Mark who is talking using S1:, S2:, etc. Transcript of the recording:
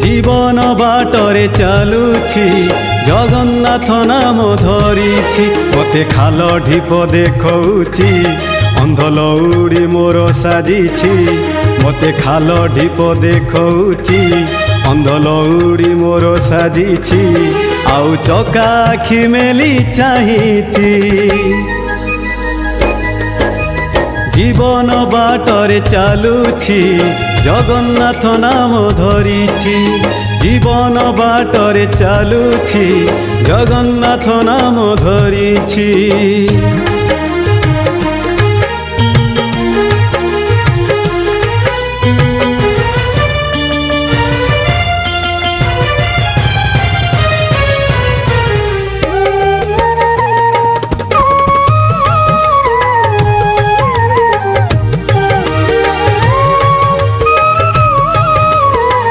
S1: জীবন বাটরে চালুছি জগন্নাথ নাম ধরিছি। মতে খাল ঢিপ দেখৌছি ଅନ୍ଧ ଲଉଡ଼ି ମୋର ସାଜିଛି। ମତେ ଖାଲ ଢିପ ଦେଖଉଛି ଅନ୍ଧ ଲଉଡ଼ି ମୋର ସାଜିଛି। ଆଉ ଚକା ଆଖି ମେଲି ଚାହିଁଛି। জীবন বাটরে চালুছি জগন্নাথ নাম ধরিছি। জীবন বাটরে চালুছি জগন্নাথ নাম ধরিছি।